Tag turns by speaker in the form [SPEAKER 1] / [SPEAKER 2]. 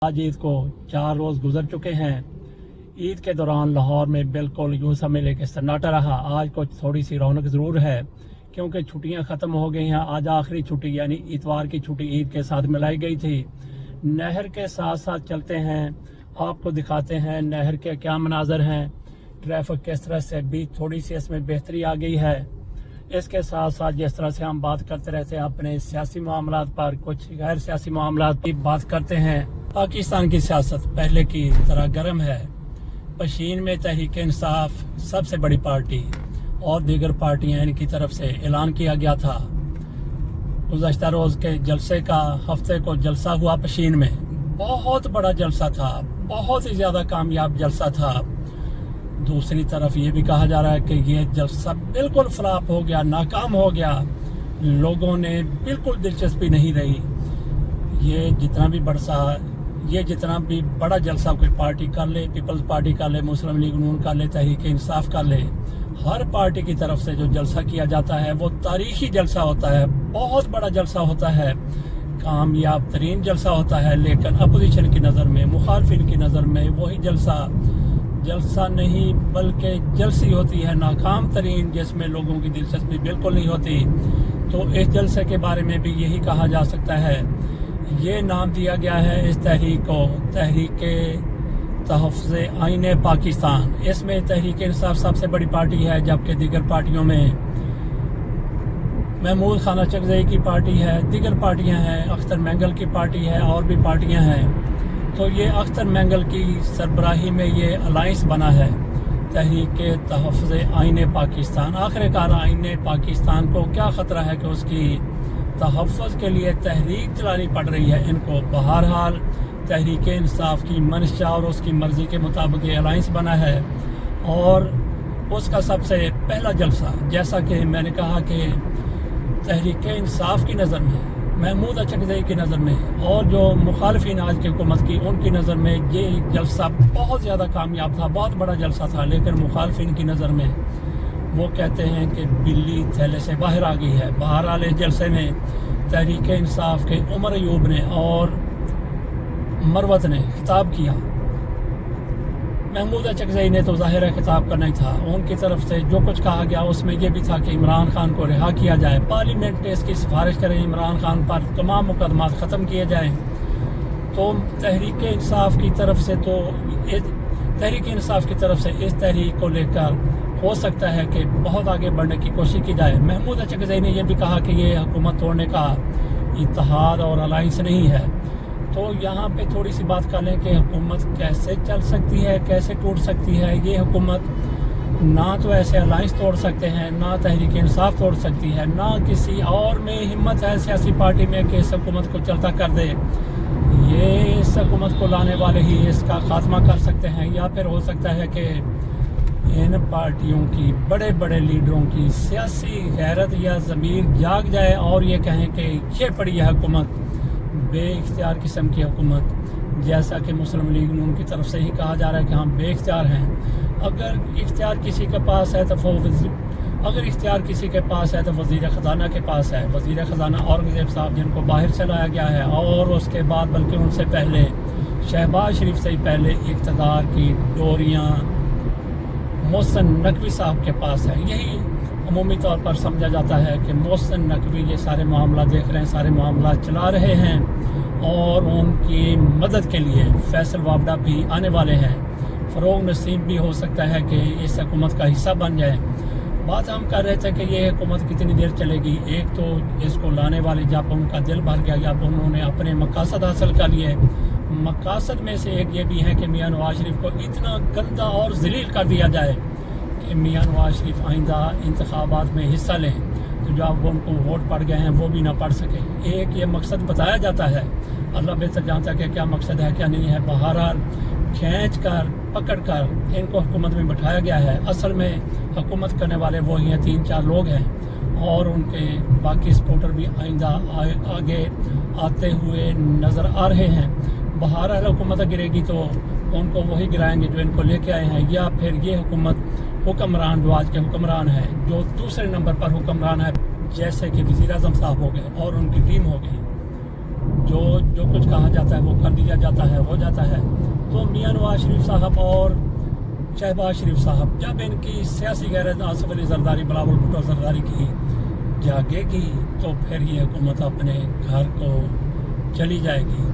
[SPEAKER 1] आज ईद को 4 रोज़ गुजर चुके हैं। ईद के दौरान लाहौर में बिल्कुल यूं समझ के सन्नाटा रहा। आज कुछ थोड़ी सी रौनक ज़रूर है क्योंकि छुट्टियां ख़त्म हो गई हैं। आज आखिरी छुट्टी यानी इतवार की छुट्टी ईद के साथ मिलाई गई थी। नहर के साथ साथ चलते हैं, आपको दिखाते हैं नहर के क्या मनाजर हैं, ट्रैफिक किस तरह से भी थोड़ी सी इसमें बेहतरी आ गई है। इसके साथ साथ जिस तरह से हम बात करते रहते हैं अपने सियासी मामलात पर, कुछ गैर सियासी मामलात की बात करते हैं। पाकिस्तान की सियासत पहले की तरह गर्म है। पशीन में तहरीक इंसाफ सबसे बड़ी पार्टी और दीगर पार्टियां इनकी तरफ से ऐलान किया गया था। गुज़श्ता रोज़ के जलसे का हफ्ते को जलसा हुआ पशीन में, बहुत बड़ा जलसा था, बहुत ही ज़्यादा कामयाब जलसा था। दूसरी तरफ ये भी कहा जा रहा है कि ये जलसा बिल्कुल फ्लॉप हो गया, नाकाम हो गया, लोगों ने बिल्कुल दिलचस्पी नहीं रही। ये जितना भी बड़ा जलसा कोई पार्टी कर ले, पीपल्स पार्टी कर ले, मुस्लिम लीग नून कर ले, तहरीक इंसाफ कर ले, हर पार्टी की तरफ से जो जलसा किया जाता है वो तारीखी जलसा होता है, बहुत बड़ा जलसा होता है, कामयाब तरीन जलसा होता है। लेकिन अपोजिशन की नज़र में, मुखालफिन की नज़र में वही जलसा नहीं बल्कि जलसी होती है, नाकाम तरीन, जिसमें लोगों की दिलचस्पी बिल्कुल नहीं होती। तो इस जलसे के बारे में भी यही कहा जा सकता है। ये नाम दिया गया है इस तहरीक को तहरीक तहफ़्फ़ुज़े आईने पाकिस्तान। इसमें तहरीक इंसाफ सबसे बड़ी पार्टी है, जबकि दीगर पार्टियों में महमूद खान चकज़ई की पार्टी है, दीगर पार्टियां हैं, अख्तर मैंगल की पार्टी है और भी पार्टियां हैं। तो ये अख्तर मैंगल की सरबराही में ये अलाइंस बना है तहरीक तहफ़्फ़ुज़े आईने पाकिस्तान। आखिरकार आईने पाकिस्तान को क्या ख़तरा है कि उसकी तहफ़्फ़ुज़ के लिए तहरीक चलानी पड़ रही है इनको। बहरहाल तहरीक इंसाफ की मंशा और उसकी मर्ज़ी के मुताबिक ये अलाइंस बना है और उसका सबसे पहला जलसा, जैसा कि मैंने कहा कि तहरीक इंसाफ की नज़र में, महमूद चकज़ई की नज़र में और जो मुखालफिन आज की हुकूमत की उनकी नज़र में ये जलसा बहुत ज़्यादा कामयाब था, बहुत बड़ा जलसा था। लेकिन मुखालफिन की नज़र में वो कहते हैं कि बिल्ली थैले से बाहर आ गई है। बहरहाल इस जलसे में तहरीक इंसाफ के उमर अयूब ने और मरवत ने खिताब किया। महमूद चकज़ई ने तो ज़ाहिर है खिताब करना ही था। उनकी तरफ से जो कुछ कहा गया उसमें यह भी था कि इमरान खान को रिहा किया जाए, पार्लियामेंट ने इसकी सिफारिश करें, इमरान खान पर तमाम मुकदमात ख़त्म किए जाएँ। तो तहरीक इंसाफ की तरफ से इस तहरीक को लेकर हो सकता है कि बहुत आगे बढ़ने की कोशिश की जाए। महमूद चकज़ई ने यह भी कहा कि ये हुकूमत तोड़ने का इत्तेहाद और अलाइंस नहीं है। तो यहाँ पे थोड़ी सी बात कर लें कि हुकूमत कैसे चल सकती है, कैसे टूट सकती है। ये हुकूमत ना तो ऐसे अलाइंस तोड़ सकते हैं, ना तहरीक इंसाफ तोड़ सकती है, ना किसी और में हिम्मत है सियासी पार्टी में कि इस हुकूमत को चलता कर दे। ये इस हुकूमत को लाने वाले ही इसका खात्मा कर सकते हैं, या फिर हो सकता है कि इन पार्टियों की, बड़े बड़े लीडरों की सियासी गैरत या ज़मीर जाग जाए और ये कहें कि ये पड़ी है हुकूमत बेइख्तियार किस्म की हुकूमत, जैसा कि मुस्लिम लीग नून की तरफ से ही कहा जा रहा है कि हम बेइख्तियार हैं। अगर इख्तियार किसी के पास है तो वज़ीर ख़ज़ाना के पास है। वज़ीर ख़ज़ाना औरंगज़ेब साहब जिनको बाहर से लाया गया है, और उसके बाद बल्कि उनसे पहले शहबाज शरीफ से ही पहले इक़्तिदार की डोरियाँ मोहसिन नकवी साहब के पास है। यही अमूमी तौर पर समझा जाता है कि मोहसिन नकवी ये सारे मामला देख रहे हैं, सारे मामला चला रहे हैं और उनकी मदद के लिए फैसल वावडा भी आने वाले हैं। फ़रोग़ नसीम भी हो सकता है कि इस हुकूमत का हिस्सा बन जाए। बात हम कर रहे थे कि ये हुकूमत कितनी देर चलेगी। एक तो इसको लाने वाले जब उनका दिल भर गया, जब उन्होंने अपने मकासद हासिल कर लिए, मकासद में से एक ये भी है कि मियां नवाज शरीफ को इतना गंदा और ज़लील कर दिया जाए कि मियां नवाज शरीफ आइंदा इंतखाबात में हिस्सा लें, तो जब उनको वोट पड़ गए हैं वो भी ना पढ़ सके। एक ये मकसद बताया जाता है, अल्लाह बेहतर जानता है कि क्या मकसद है क्या नहीं है। बहरहाल खींच कर पकड़ कर इनको हुकूमत में बैठाया गया है। असल में हुकूमत करने वाले वो ही हैं, 3-4 लोग हैं और उनके बाकी सपोर्टर भी आइंदा आगे आते हुए नज़र आ रहे हैं। बहरहाल हुकूमत गिरेगी तो उनको वही गिराएंगे जो इनको लेके आए हैं, या फिर ये हुकूमत हुक्मरान जो आज के हुक्मरान है, जो दूसरे नंबर पर हुक्मरान है, जैसे कि वज़ीर आज़म साहब हो गए और उनकी टीम हो गई, جو کچھ کہا جاتا ہے وہ کر دیا جاتا ہے، ہو جاتا ہے۔ تو میاں نواز شریف صاحب اور شہباز شریف صاحب جب ان کی سیاسی غیرت آصف علی زرداری، بلاول بھٹو زرداری کی جاگے گی تو پھر یہ حکومت اپنے گھر کو چلی جائے گی۔